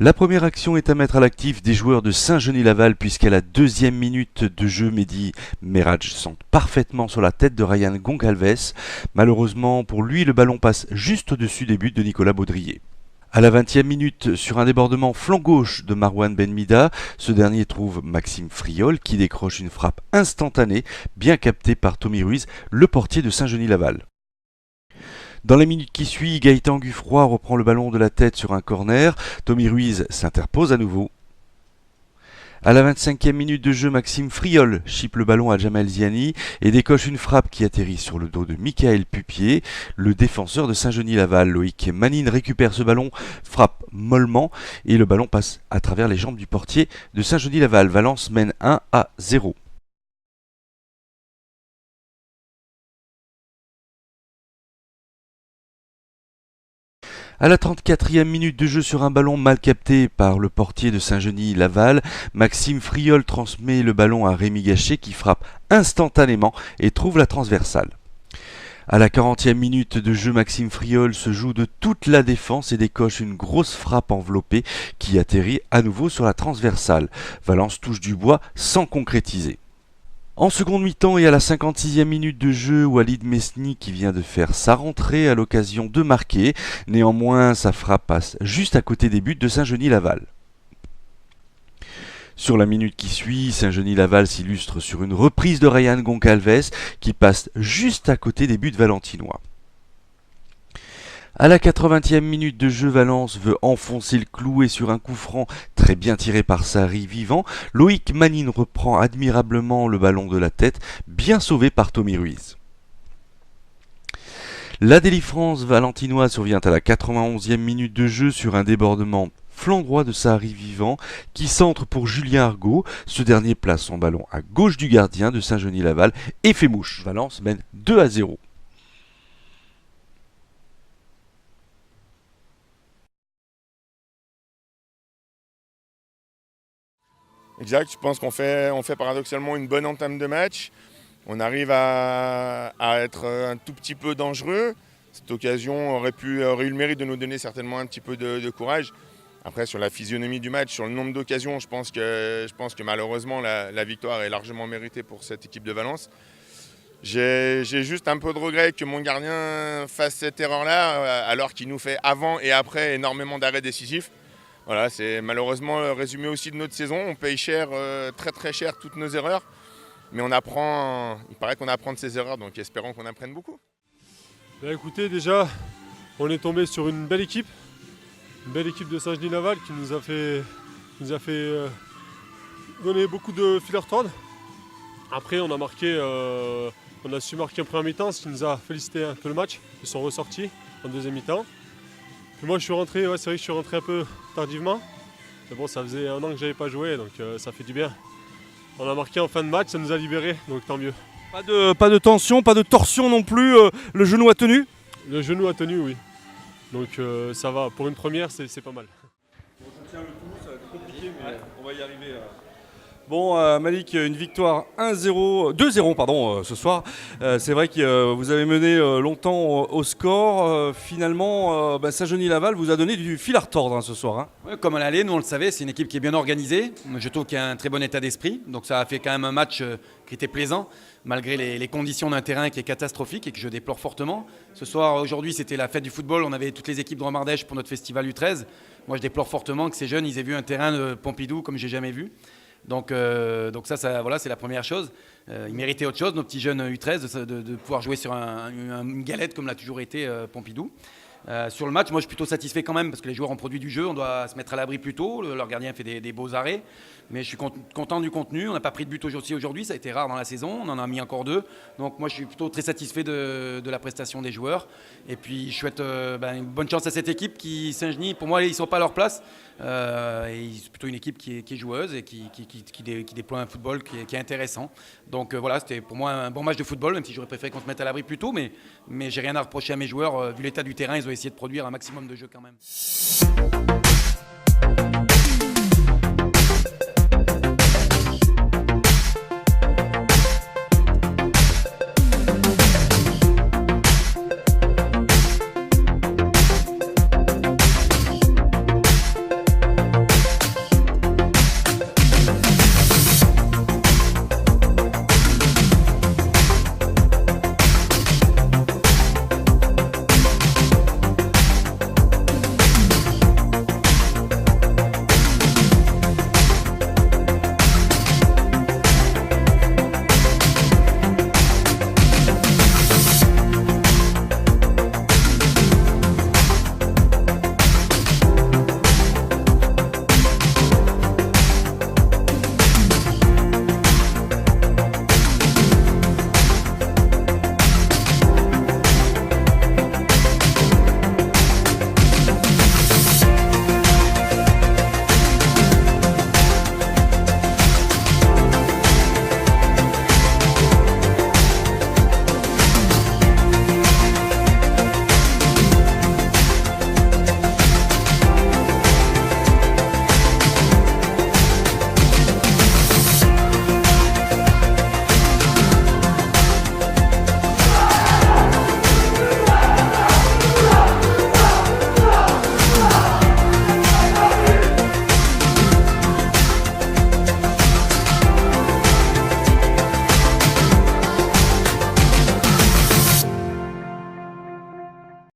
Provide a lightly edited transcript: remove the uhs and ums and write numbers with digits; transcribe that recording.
La première action est à mettre à l'actif des joueurs de Saint-Genis-Laval puisqu'à la deuxième minute de jeu, Mehdi Meraj centre parfaitement sur la tête de Ryan Goncalves. Malheureusement pour lui, le ballon passe juste au-dessus des buts de Nicolas Baudrier. À la 20e minute, sur un débordement flanc gauche de Marwan Benmida, ce dernier trouve Maxime Friol qui décroche une frappe instantanée, bien captée par Tommy Ruiz, le portier de Saint-Genis-Laval. Dans les minutes qui suivent, Gaëtan Guffroy reprend le ballon de la tête sur un corner. Tommy Ruiz s'interpose à nouveau. À la 25e minute de jeu, Maxime Friol chipe le ballon à Jamal Ziani et décoche une frappe qui atterrit sur le dos de Michael Pupier, le défenseur de Saint-Genis-Laval. Loïc Manine récupère ce ballon, frappe mollement et le ballon passe à travers les jambes du portier de Saint-Genis-Laval. Valence mène 1-0. À la 34e minute de jeu sur un ballon mal capté par le portier de Saint-Genis-Laval, Maxime Friol transmet le ballon à Rémi Gachet qui frappe instantanément et trouve la transversale. À la 40e minute de jeu, Maxime Friol se joue de toute la défense et décoche une grosse frappe enveloppée qui atterrit à nouveau sur la transversale. Valence touche du bois sans concrétiser. En seconde mi-temps et à la 56e minute de jeu, Walid Mesni qui vient de faire sa rentrée à l'occasion de marquer. Néanmoins, sa frappe passe juste à côté des buts de Saint-Genis-Laval. Sur la minute qui suit, Saint-Genis-Laval s'illustre sur une reprise de Ryan Goncalves qui passe juste à côté des buts valentinois. À la 80e minute de jeu, Valence veut enfoncer le clou et sur un coup franc très bien tiré par Sarri Vivant, Loïc Manine reprend admirablement le ballon de la tête, bien sauvé par Tommy Ruiz. La délivrance valentinoise survient à la 91e minute de jeu sur un débordement flanc droit de Sarri Vivant qui centre pour Julien Argaud. Ce dernier place son ballon à gauche du gardien de Saint-Genis-Laval et fait mouche. Valence mène 2-0. Exact, je pense qu'on fait paradoxalement une bonne entame de match. On arrive à être un tout petit peu dangereux. Cette occasion aurait eu le mérite de nous donner certainement un petit peu de courage. Après, sur la physionomie du match, sur le nombre d'occasions, je pense que malheureusement la victoire est largement méritée pour cette équipe de Valence. J'ai juste un peu de regret que mon gardien fasse cette erreur-là, alors qu'il nous fait avant et après énormément d'arrêts décisifs. Voilà, c'est malheureusement le résumé aussi de notre saison. On paye cher, très très cher toutes nos erreurs. Mais il paraît qu'on apprend de ces erreurs, donc espérons qu'on apprenne beaucoup. Écoutez, déjà, on est tombé sur une belle équipe de Saint-Genis-Laval qui nous a fait donner beaucoup de fil à retordre. Après, on a su marquer en première mi-temps, ce qui nous a félicité un peu le match. Ils sont ressortis en deuxième mi-temps. Puis moi, c'est vrai que je suis rentré un peu tardivement. Mais bon, ça faisait un an que j'avais pas joué, donc ça fait du bien. On a marqué en fin de match, ça nous a libérés, donc tant mieux. Pas de tension, pas de torsion non plus, le genou a tenu? Le genou a tenu, oui. Donc ça va, pour une première, c'est pas mal. Bon, ça tient le coup, ça va être compliqué, mais on va y arriver. Bon, Malik, une victoire 2-0 ce soir. C'est vrai que vous avez mené longtemps au score. Finalement, Saint-Genis-Laval vous a donné du fil à retordre ce soir. Hein. Ouais, comme on allait, nous on le savait, c'est une équipe qui est bien organisée. Je trouve qu'il y a un très bon état d'esprit. Donc ça a fait quand même un match qui était plaisant, malgré les conditions d'un terrain qui est catastrophique et que je déplore fortement. Ce soir, aujourd'hui, c'était la fête du football. On avait toutes les équipes de Romardèche pour notre festival U13. Moi, je déplore fortement que ces jeunes ils aient vu un terrain de Pompidou comme j'ai jamais vu. Donc ça voilà, c'est la première chose. Ils méritaient autre chose, nos petits jeunes U13, de pouvoir jouer sur une galette comme l'a toujours été Pompidou. Sur le match, moi je suis plutôt satisfait quand même parce que les joueurs ont produit du jeu, on doit se mettre à l'abri plus tôt, leur gardien fait des beaux arrêts. Mais je suis content du contenu, on n'a pas pris de but aujourd'hui, ça a été rare dans la saison, on en a mis encore 2. Donc moi je suis plutôt très satisfait de la prestation des joueurs. Et puis je souhaite une bonne chance à cette équipe qui, Saint-Genis, pour moi ils ne sont pas à leur place. Et c'est plutôt une équipe qui est joueuse et qui déploie un football qui est intéressant. Donc voilà, c'était pour moi un bon match de football, même si j'aurais préféré qu'on se mette à l'abri plus tôt. Mais j'ai rien à reprocher à mes joueurs. Vu l'état du terrain, ils ont essayé de produire un maximum de jeux quand même.